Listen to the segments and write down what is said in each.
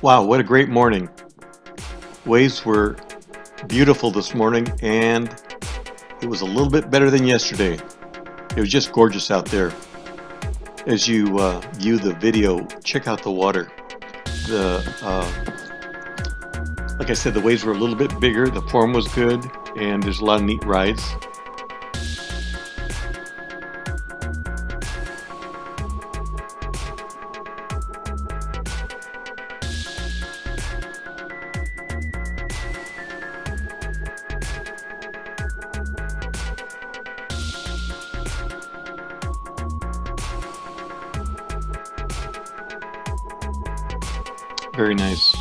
Wow, what a great morning. Waves were beautiful this morning, and it was a little bit better than yesterday. It was just gorgeous out there. As you view the video, check out the water. Like I said, the waves were a little bit bigger, the form was good, and there's a lot of neat rides. Very nice.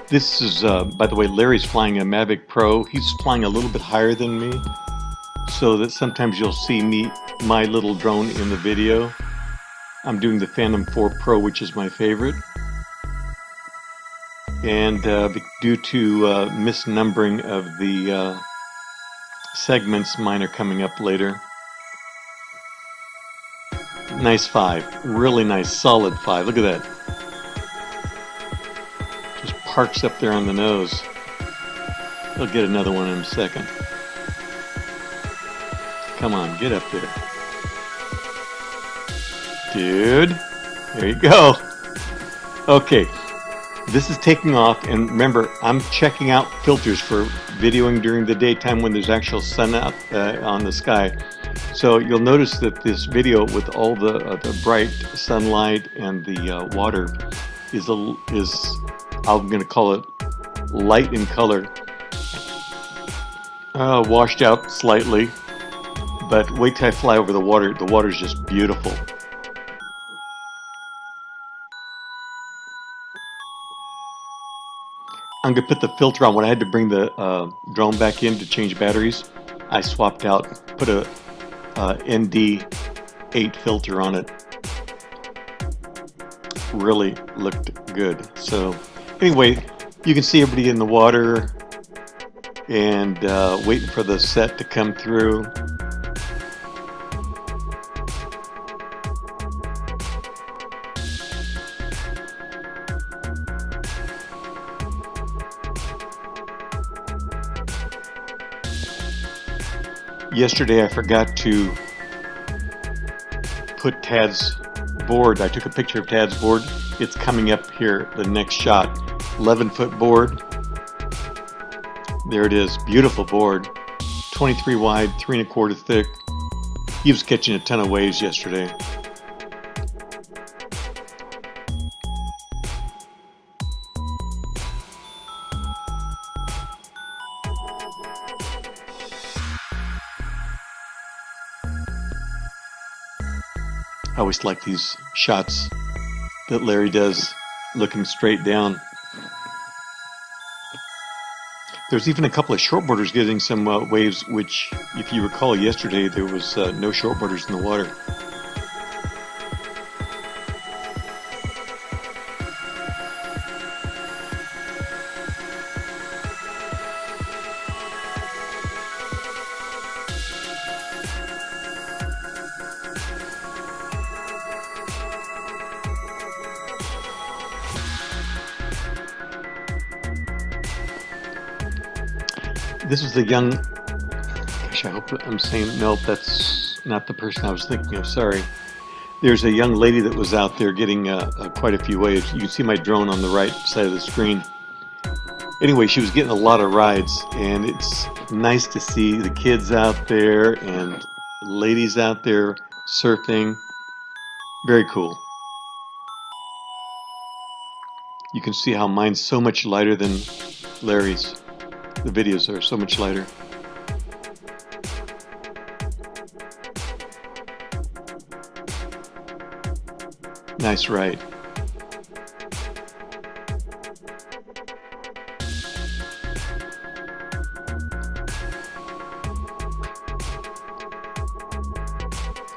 This is, by the way, Larry's flying a Mavic Pro. He's flying a little bit higher than me, so that sometimes you'll see my little drone in the video. I'm doing the Phantom 4 Pro, which is my favorite. And due to misnumbering of the segments, mine are coming up later. Nice 5, really nice, solid 5. Look at that. Just parks up there on the nose. He'll get another one in a second. Come on, get up there. Dude, there you go. Okay, this is taking off, and remember, I'm checking out filters for videoing during the daytime when there's actual sun out on the sky. So you'll notice that this video with all the bright sunlight and the water is I'm going to call it light in color, washed out slightly. But wait till I fly over the water. The water's just beautiful. I'm going to put the filter on. When I had to bring the drone back in to change batteries, I swapped out, put a ND8 filter on it. Really looked good. So anyway, you can see everybody in the water and waiting for the set to come through. Yesterday I forgot to put Tad's board. I took a picture of Tad's board. It's coming up here, the next shot. 11-foot board. There it is, beautiful board. 23 wide, 3 1/4 thick. He was catching a ton of waves yesterday. I always like these shots that Larry does looking straight down. There's even a couple of shortboarders getting some waves, which, if you recall yesterday, there was no shortboarders in the water. This is the young, gosh, I hope I'm saying, nope, that's not the person I was thinking of, sorry. There's a young lady that was out there getting quite a few waves. You can see my drone on the right side of the screen. Anyway, she was getting a lot of rides, and it's nice to see the kids out there and ladies out there surfing. Very cool. You can see how mine's so much lighter than Larry's. The videos are so much lighter. Nice ride.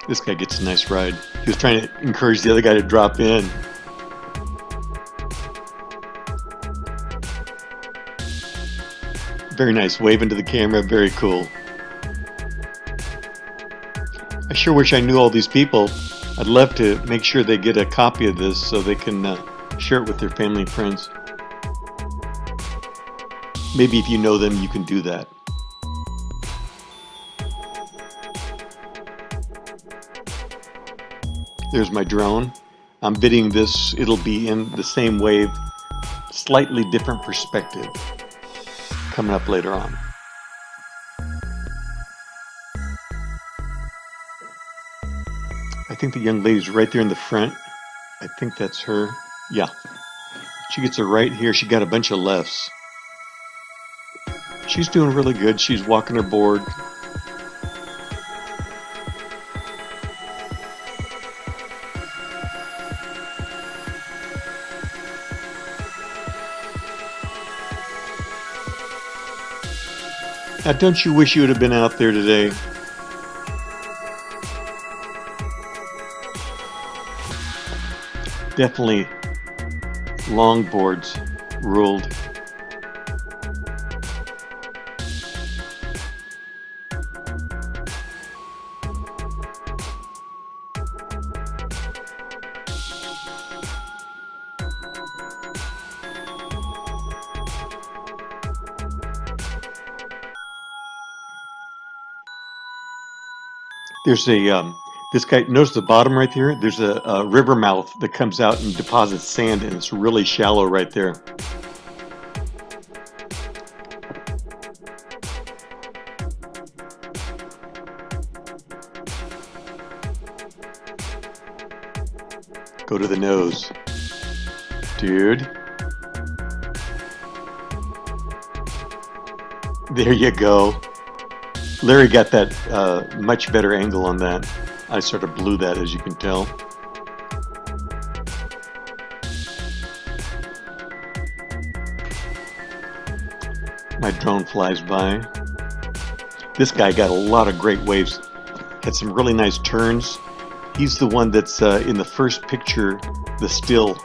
This guy gets a nice ride. He was trying to encourage the other guy to drop in. Very nice, waving to the camera, very cool. I sure wish I knew all these people. I'd love to make sure they get a copy of this so they can share it with their family and friends. Maybe if you know them, you can do that. There's my drone. I'm bidding this, it'll be in the same wave, slightly different perspective, coming up later on. I think the young lady's right there in the front. I think that's her. Yeah. She gets her right here. She got a bunch of lefts. She's doing really good. She's walking her board. Now, don't you wish you would have been out there today? Definitely long boards ruled. There's a this guy, notice the bottom right there? There's a river mouth that comes out and deposits sand, and it's really shallow right there. Go to the nose. Dude. There you go. Larry got that much better angle on that. I sort of blew that, as you can tell. My drone flies by. This guy got a lot of great waves. Had some really nice turns. He's the one that's in the first picture, the still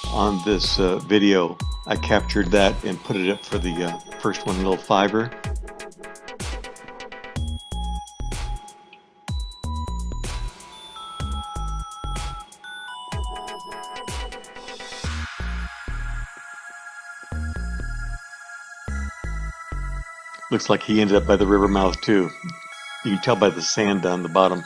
on this video. I captured that and put it up for the first one, little fiber. Looks like he ended up by the river mouth too. You can tell by the sand down the bottom.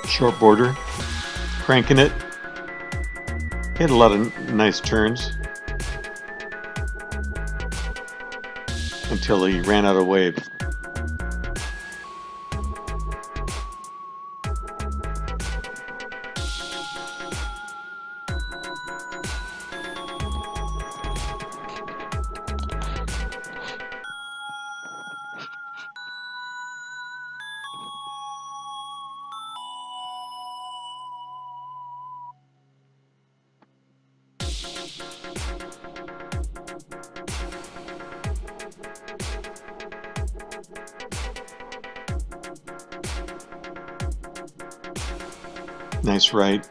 Short border, cranking it. He had a lot of nice turns until he ran out of wave. Nice right.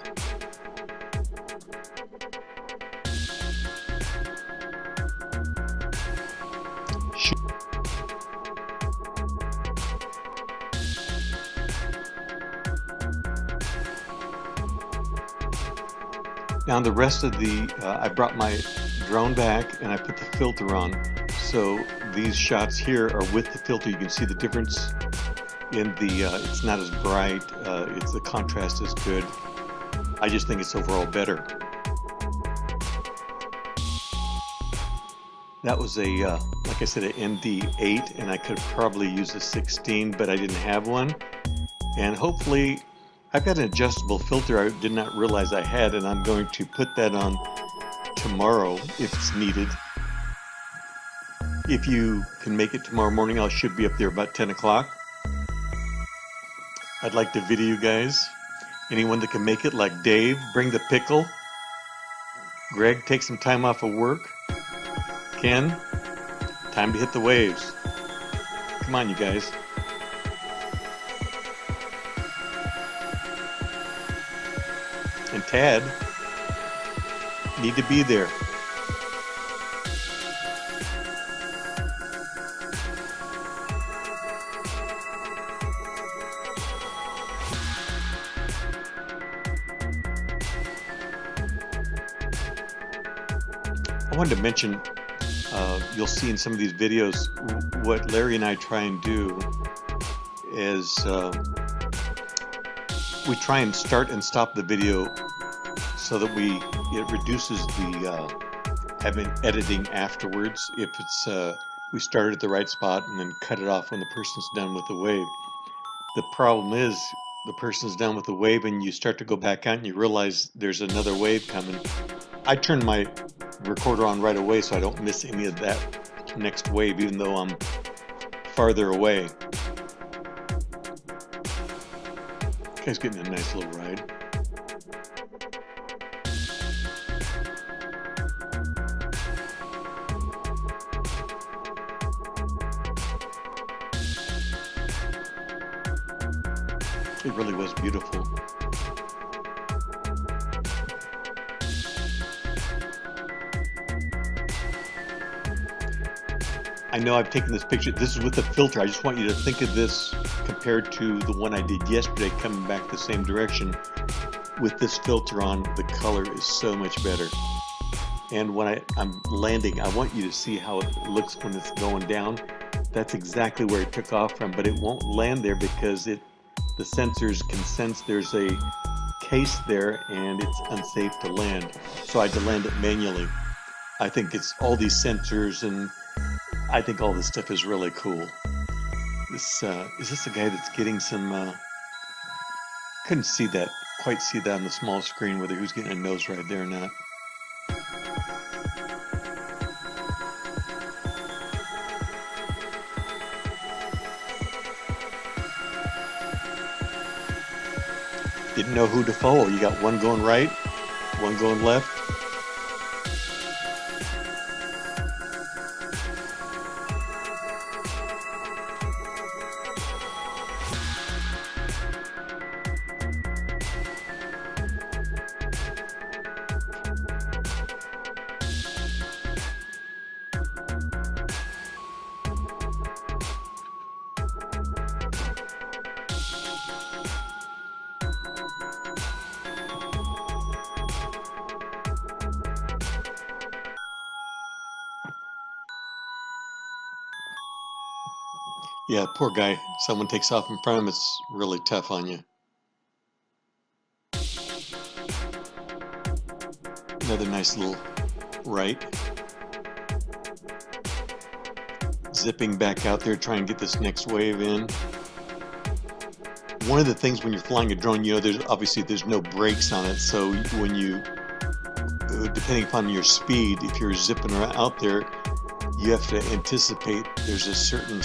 Now the rest of the, I brought my drone back and I put the filter on. So these shots here are with the filter. You can see the difference in the, it's not as bright, the contrast is good. I just think it's overall better. That was a, like I said, an MD8, and I could probably use a 16, but I didn't have one. And hopefully, I've got an adjustable filter I did not realize I had, and I'm going to put that on tomorrow if it's needed. If you can make it tomorrow morning, I should be up there about 10 o'clock. I'd like to video you guys. Anyone that can make it, like Dave, bring the pickle. Greg, take some time off of work. Ken, time to hit the waves. Come on, you guys. And Tad, need to be there. I wanted to mention, you'll see in some of these videos, what Larry and I try and do is we try and start and stop the video so that it reduces the having editing afterwards. If it's we started at the right spot and then cut it off when the person's done with the wave. The problem is the person's done with the wave and you start to go back out and you realize there's another wave coming. I turn my recorder on right away so I don't miss any of that next wave, even though I'm farther away. Guy's getting a nice little ride. It really was beautiful. I know I've taken this picture. This is with the filter. I just want you to think of this compared to the one I did yesterday coming back the same direction. With this filter on, the color is so much better. And when I'm landing, I want you to see how it looks when it's going down. That's exactly where it took off from, but it won't land there because the sensors can sense there's a case there and it's unsafe to land. So I had to land it manually. I think it's all these sensors, and I think all this stuff is really cool. This is this a guy that's getting some couldn't quite see that on the small screen, whether he was getting a nose ride there or not. Didn't know who to follow. You got one going right, one going left. Yeah, poor guy. Someone takes off in front of him, it's really tough on you. Another nice little right. Zipping back out there, trying to get this next wave in. One of the things when you're flying a drone, there's no brakes on it, so when you, depending upon your speed, if you're zipping out there, you have to anticipate there's a certain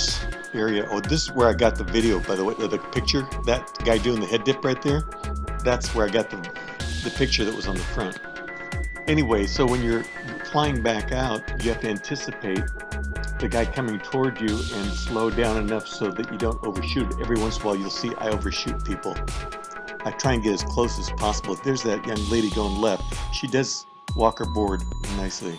area. Oh, this is where I got the video, by the way, the picture, that guy doing the head dip right there, that's where I got the picture that was on the front. Anyway, so when you're flying back out, you have to anticipate the guy coming toward you and slow down enough so that you don't overshoot. Every once in a while you'll see I overshoot people. I try and get as close as possible. If there's that young lady going left, she does walk her board nicely.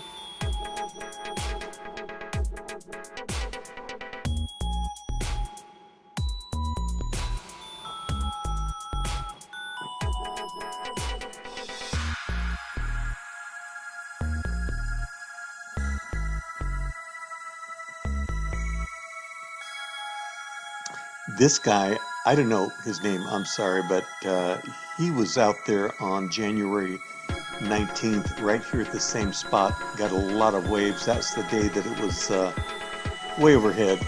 This guy, I don't know his name, I'm sorry, but he was out there on January 19th, right here at the same spot. Got a lot of waves. That's the day that it was way overhead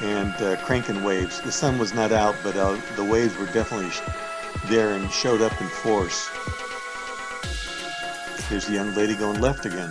and cranking waves. The sun was not out, but the waves were definitely there and showed up in force. There's the young lady going left again.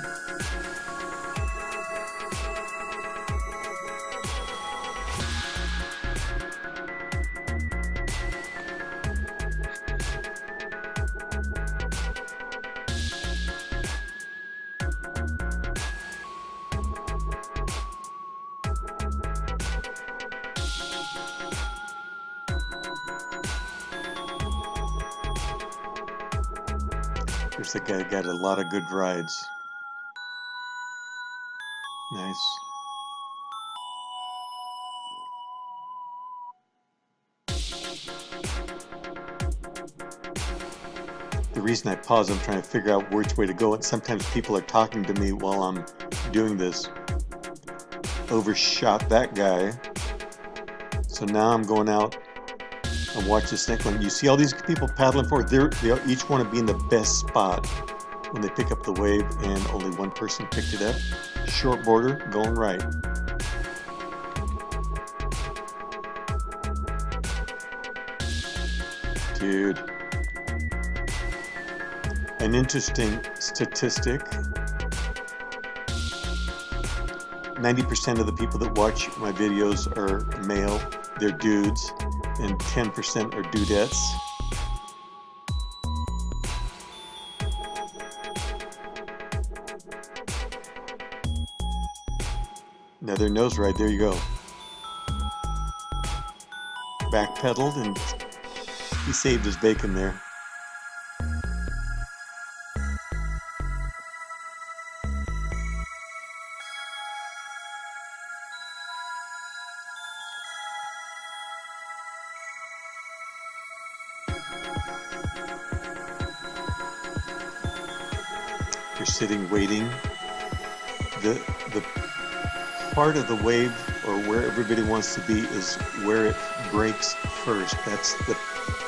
Here's the guy got a lot of good rides. Nice. The reason I pause, I'm trying to figure out which way to go, and sometimes people are talking to me while I'm doing this. Overshot that guy. So now I'm going out and watch this next one. You see all these people paddling forward. They each want to be in the best spot when they pick up the wave, and only one person picked it up. Short border, going right. Dude. An interesting statistic. 90% of the people that watch my videos are male, they're dudes, and 10% are dudettes. Another nose ride, there you go. Backpedaled, and he saved his bacon there. You're sitting waiting. The part of the wave, or where everybody wants to be, is where it breaks first. That's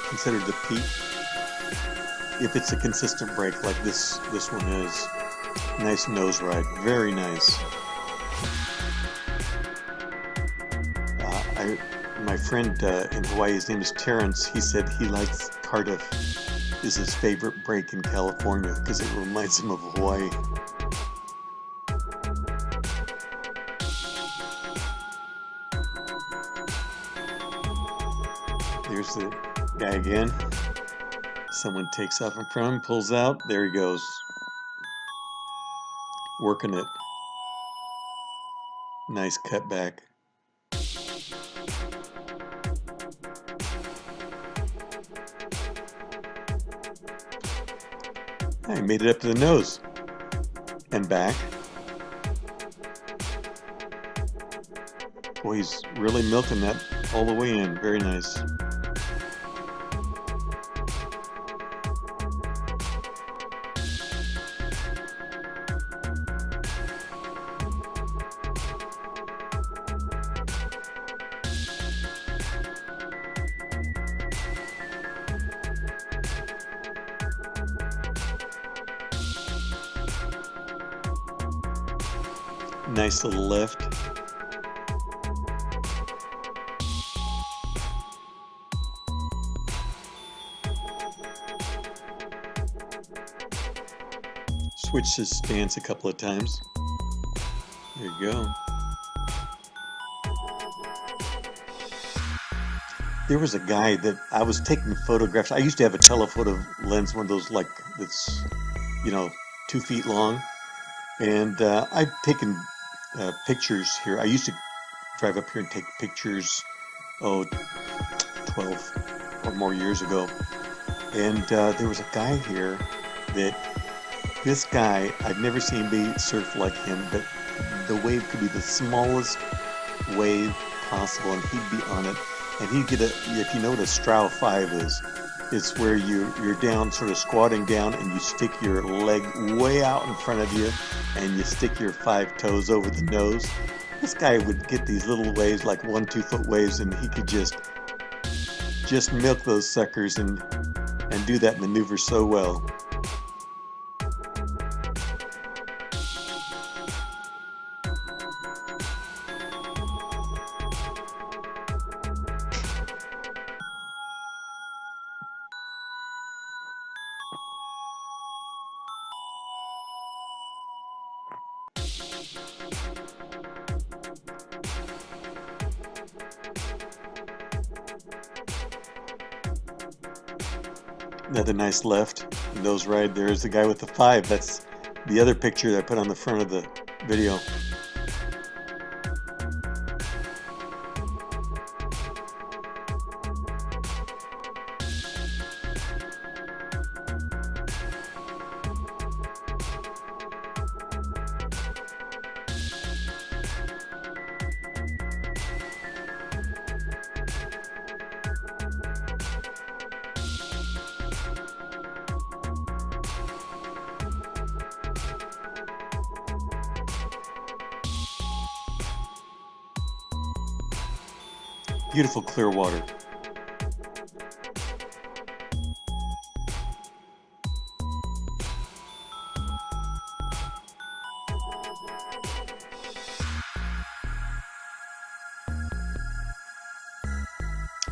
considered the peak. If it's a consistent break like this one is. Nice nose ride, very nice. My friend in Hawaii, his name is Terrence, he said he likes Cardiff is his favorite break in California because it reminds him of Hawaii. There's the guy again. Someone takes off in front of him, pulls out, there he goes. Working it. Nice cutback. I made it up to the nose and back. Boy, he's really milking that all the way in. Very nice. Nice little lift. Switched his stance a couple of times. There you go. There was a guy that I was taking photographs. I used to have a telephoto lens, one of those like that's, 2 feet long. And I've taken pictures here. I used to drive up here and take pictures, 12 or more years ago. And there was a guy here this guy, I've never seen anybody surf like him, but the wave could be the smallest wave possible and he'd be on it. And he'd get if you know what a Strow 5 is, it's where you're down, sort of squatting down, and you stick your leg way out in front of you, and you stick your 5 toes over the nose. This guy would get these little waves, like 1-2 foot waves, and he could just milk those suckers and do that maneuver so well. Another nice left, nose ride. There's the guy with the 5. That's the other picture that I put on the front of the video. Beautiful clear water.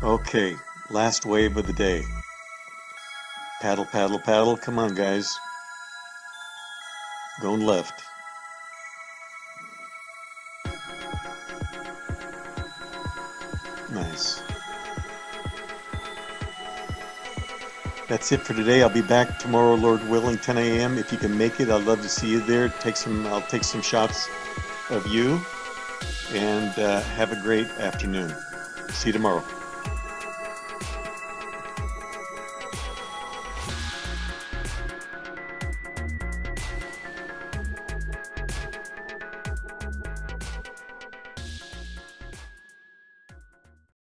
Okay, last wave of the day. Paddle, paddle, paddle. Come on, guys. Going left. Nice. That's it for today. I'll be back tomorrow, Lord willing, 10 a.m. If you can make it, I'd love to see you there. I'll take some shots of you, and have a great afternoon. See you tomorrow.